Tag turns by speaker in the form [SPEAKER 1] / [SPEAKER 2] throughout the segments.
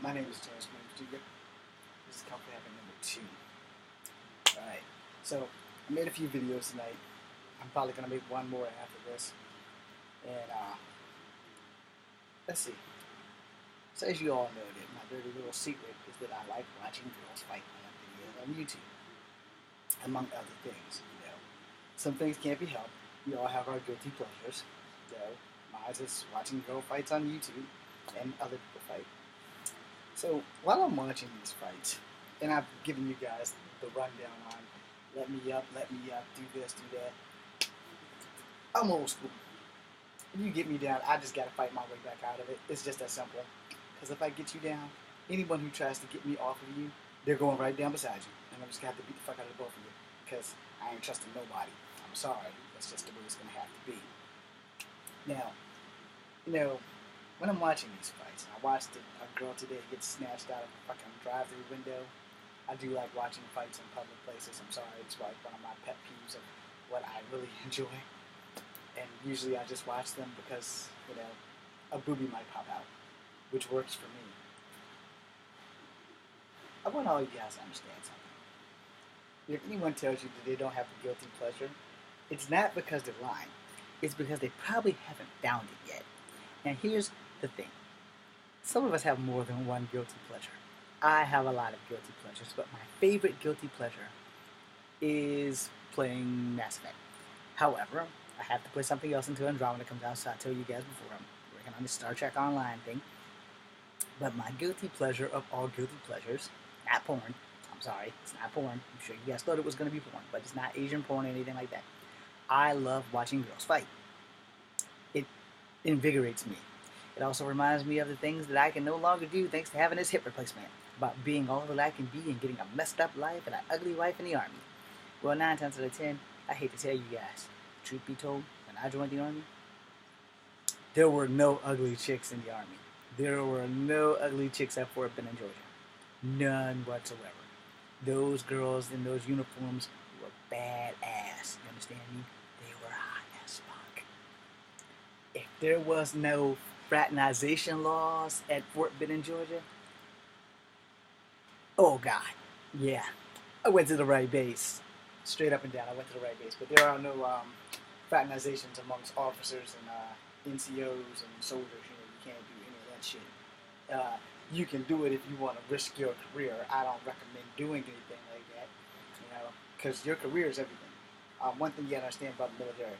[SPEAKER 1] My name is James Jr. This is Coffee Habit number 2. Alright, so I made a few videos tonight. I'm probably going to make one more after this. And, let's see. So as you all know, that my dirty little secret is that I like watching girls fight on YouTube. Among other things, Some things can't be helped. We all have our guilty pleasures. Mine is watching girl fights on YouTube and other people fight. So while I'm watching these fights, and I've given you guys the rundown on let me up, do this, do that. I'm old school. If you get me down, I just gotta fight my way back out of it. It's just that simple. Because if I get you down, anyone who tries to get me off of you, they're going right down beside you. And I'm just gonna have to beat the fuck out of both of you. Because I ain't trusting nobody. I'm sorry. That's just the way it's gonna have to be. Now, when I'm watching these fights, and I watched a girl today get snatched out of a fucking drive-through window. I do like watching fights in public places. I'm sorry, it's like one of my pet peeves of what I really enjoy. And usually I just watch them because, a boobie might pop out, which works for me. I want all you guys to understand something. If anyone tells you that they don't have a guilty pleasure, it's not because they're lying. It's because they probably haven't found it yet. And here's the thing. Some of us have more than one guilty pleasure. I have a lot of guilty pleasures, but my favorite guilty pleasure is playing Mass Effect. However, I have to play something else until Andromeda comes out, so I told you guys before I'm working on the Star Trek Online thing. But my guilty pleasure of all guilty pleasures, not porn. I'm sorry, it's not porn. I'm sure you guys thought it was going to be porn, but it's not Asian porn or anything like that. I love watching girls fight. It invigorates me. It also reminds me of the things that I can no longer do thanks to having this hip replacement. About being all that I can be and getting a messed up life and an ugly wife in the army. Well, 9 times out of 10, I hate to tell you guys, truth be told, when I joined the army, there were no ugly chicks in the army. There were no ugly chicks at Fort Benning, Georgia. None whatsoever. Those girls in those uniforms were badass. You understand me? They were hot as fuck. If there was no fraternization laws at Fort Benning, Georgia, oh God, yeah, I went to the right base. Straight up and down, I went to the right base. But there are no fraternizations amongst officers and NCOs and soldiers. You can't do any of that shit. You can do it if you want to risk your career. I don't recommend doing anything like that, because your career is everything. One thing you gotta understand about the military,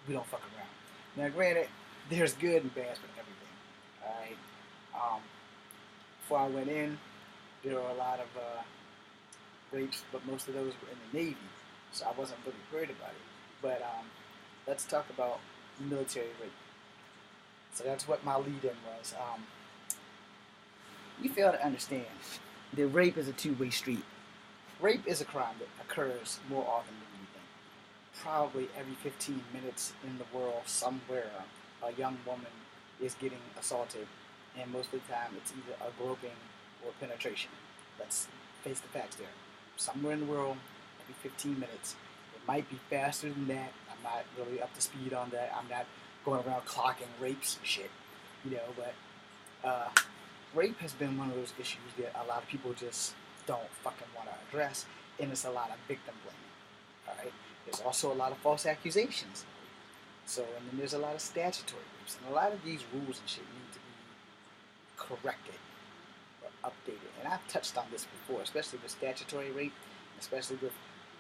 [SPEAKER 1] we don't fuck around. Now, granted, there's good and bad for everything. All right. Before I went in, there were a lot of rapes, but most of those were in the Navy, so I wasn't really worried about it. But let's talk about military rape. So that's what my lead-in was. You fail to understand that rape is a two-way street. Rape is a crime that occurs more often than you think. Probably every 15 minutes in the world, somewhere, a young woman is getting assaulted, and most of the time it's either a groping or penetration. Let's face the facts there. Somewhere in the world, every 15 minutes. It might be faster than that. I'm not really up to speed on that. I'm not going around clocking rapes and shit, but rape has been one of those issues that a lot of people just don't fucking want to address, and it's a lot of victim blaming. All right. There's also a lot of false accusations. So, and then there's a lot of statutory rapes, and a lot of these rules and shit need to be corrected or updated. And I've touched on this before, especially with statutory rape, especially with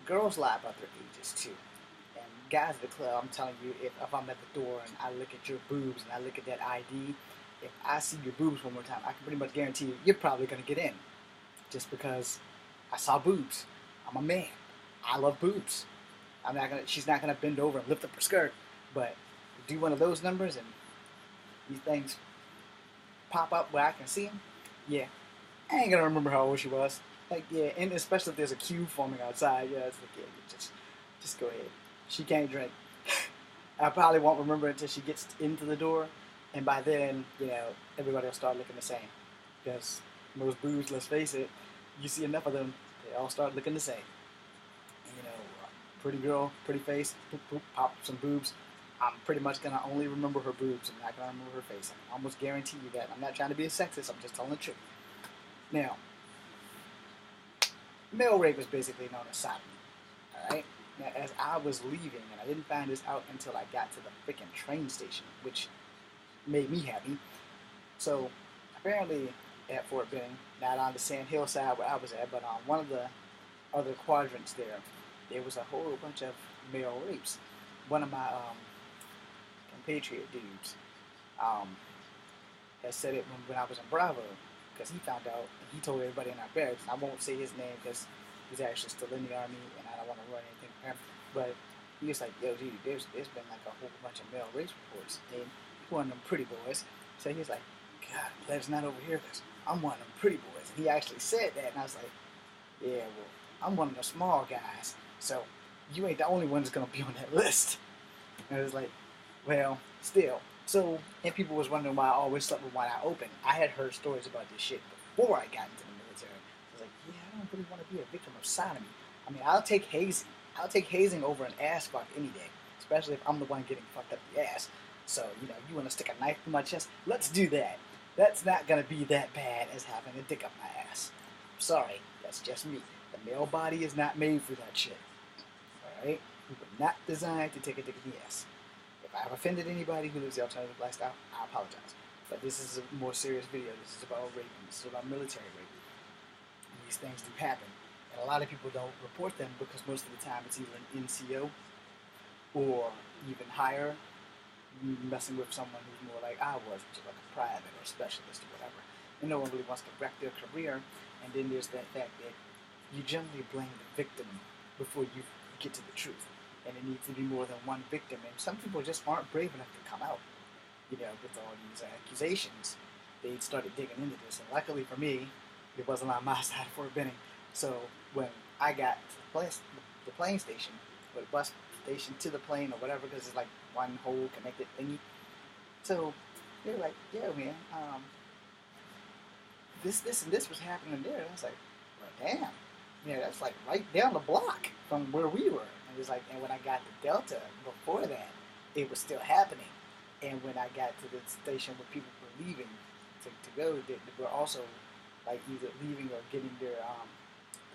[SPEAKER 1] girls lie about their ages too. And guys at the club, I'm telling you, if I'm at the door and I look at your boobs and I look at that ID, if I see your boobs one more time, I can pretty much guarantee you're probably going to get in. Just because I saw boobs. I'm a man. I love boobs. She's not going to bend over and lift up her skirt. But do one of those numbers and these things pop up where I can see them, yeah, I ain't going to remember how old she was. Like, yeah, and especially if there's a queue forming outside, yeah, it's like, yeah, just go ahead. She can't drink. I probably won't remember until she gets into the door. And by then, everybody will start looking the same. Because most boobs, let's face it, you see enough of them, they all start looking the same. And, pretty girl, pretty face, poop, poop, pop some boobs. I'm pretty much gonna only remember her boobs. I'm not gonna remember her face. I can almost guarantee you that. I'm not trying to be a sexist. I'm just telling the truth. Now, male rape is basically known as sodomy. All right. Now, as I was leaving, and I didn't find this out until I got to the freaking train station, which made me happy. So apparently, at Fort Benning, not on the sand hillside where I was at, but on one of the other quadrants there was a whole bunch of male rapes. One of my compatriot dudes had said it when I was in Bravo, because he found out and he told everybody in our barracks. I won't say his name because he's actually still in the army and I don't want to ruin anything for him. But he was like, "Yo, dude, there's been like a whole bunch of male rape reports, and one of them pretty boys." So he was like, "God, I'm glad it's not over here because I'm one of them pretty boys." And he actually said that, and I was like, "Yeah, well, I'm one of the small guys, so you ain't the only one that's gonna be on that list." And it was like, well, still. So, and people was wondering why I always slept with one eye open. I had heard stories about this shit before I got into the military. I was like, yeah, I don't really want to be a victim of sodomy. I mean, I'll take hazing. I'll take hazing over an ass fuck any day, especially if I'm the one getting fucked up the ass. So, you want to stick a knife through my chest? Let's do that. That's not going to be that bad as having a dick up my ass. I'm sorry, that's just me. The male body is not made for that shit. Alright? We were not designed to take a dick in the ass. If I've offended anybody who lives the alternative lifestyle, I apologize. But this is a more serious video. This is about rape. This is about military rape. And these things do happen. And a lot of people don't report them because most of the time it's either an NCO or even higher, messing with someone who's more like I was, which is like a private or specialist or whatever. And no one really wants to wreck their career. And then there's that fact that you generally blame the victim before you get to the truth. And it needs to be more than one victim. And some people just aren't brave enough to come out, with all these accusations. They started digging into this. And luckily for me, it wasn't on my side of Fort Benning. So when I got to the plane station, or the bus station to the plane or whatever, because it's like one whole connected thingy. So they were like, yeah, man, this and this was happening there. And I was like, well, damn. That's like right down the block from where we were. And it was like, and when I got to Delta before that, it was still happening. And when I got to the station where people were leaving to go, they were also like either leaving or getting their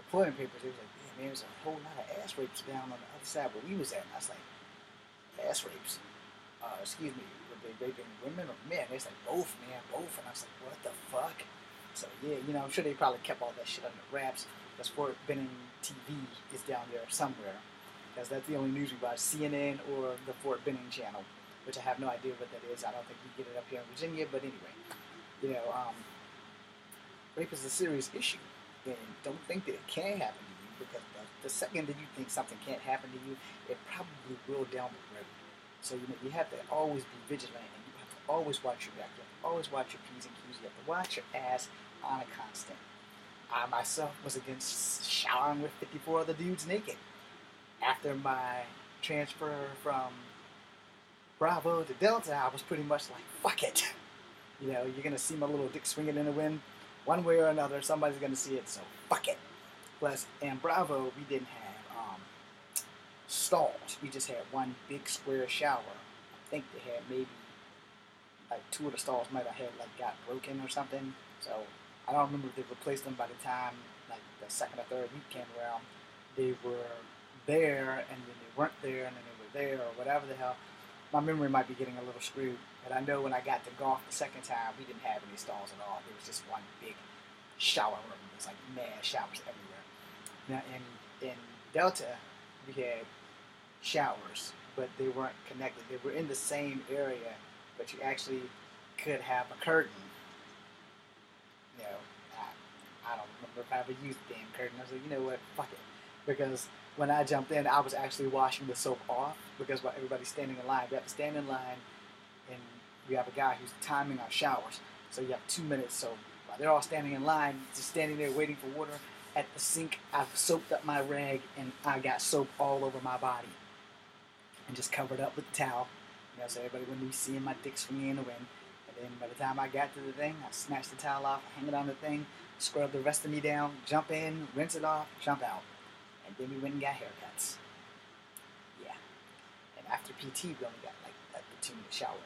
[SPEAKER 1] deployment papers. It was like, yeah, man, there's a whole lot of ass rapes down on the other side where we was at. And I was like, ass rapes? Excuse me, were they raping women or men? It's like, both, man, both. And I was like, what the fuck? So yeah, I'm sure they probably kept all that shit under wraps. Because Fort Benning TV is down there somewhere. Because that's the only news we watch, CNN or the Fort Benning channel, which I have no idea what that is. I don't think you get it up here in Virginia, but anyway, rape is a serious issue, and don't think that it can happen to you, because the second that you think something can't happen to you, it probably will down the road. So you have to always be vigilant, and you have to always watch your back. You have to always watch your P's and Q's. You have to watch your ass on a constant. I myself was against showering with 54 other dudes naked. After my transfer from Bravo to Delta, I was pretty much like, fuck it. You're going to see my little dick swinging in the wind. One way or another, somebody's going to see it, so fuck it. Plus, in Bravo, we didn't have stalls. We just had one big square shower. I think they had maybe, like, 2 of the stalls might have had, like, got broken or something. So I don't remember if they replaced them by the time, like, the second or third week came around. They were there, and then they weren't there, and then they were there, or whatever the hell. My memory might be getting a little screwed, but I know when I got to golf the second time, we didn't have any stalls at all. There was just one big shower room. It was like mad showers everywhere. Now, in Delta, we had showers, but they weren't connected. They were in the same area, but you actually could have a curtain. I don't remember if I ever used the damn curtain. I was like, you know what, fuck it. Because when I jumped in, I was actually washing the soap off, because while everybody's standing in line, we have to stand in line, and we have a guy who's timing our showers. So you have 2 minutes. So while they're all standing in line, just standing there waiting for water, at the sink, I've soaped up my rag, and I got soap all over my body, and just covered up with the towel. So everybody wouldn't be seeing my dick swinging in the wind. And then by the time I got to the thing, I snatched the towel off, hang it on the thing, scrub the rest of me down, jump in, rinse it off, jump out. And then we went and got haircuts. Yeah. And after PT, we only got like 2-minute shower.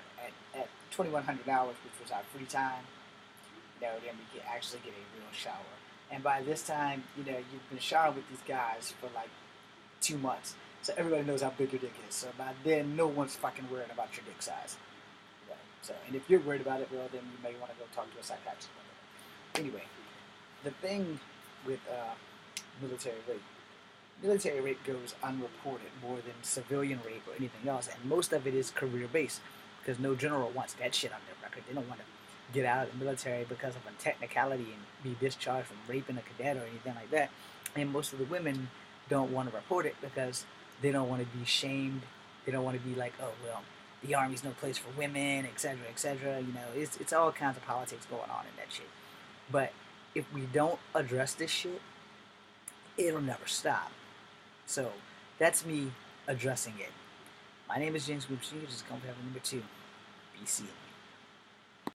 [SPEAKER 1] At $2,100, which was our free time, then we could actually get a real shower. And by this time, you've been showering with these guys for like 2 months. So everybody knows how big your dick is. So by then, no one's fucking worried about your dick size. Right? So, and if you're worried about it, well, then you may want to go talk to a psychiatrist about it. Anyway, the thing with military rape goes unreported more than civilian rape or anything else, and most of it is career-based because no general wants that shit on their record. They don't want to get out of the military because of a technicality and be discharged from raping a cadet or anything like that. And most of the women don't want to report it because they don't want to be shamed. They don't want to be like, oh, well, the Army's no place for women, etc., etc. It's all kinds of politics going on in that shit. But if we don't address this shit, it'll never stop. So that's me addressing it. My name is James Wimsey. This is Company number 2. BC.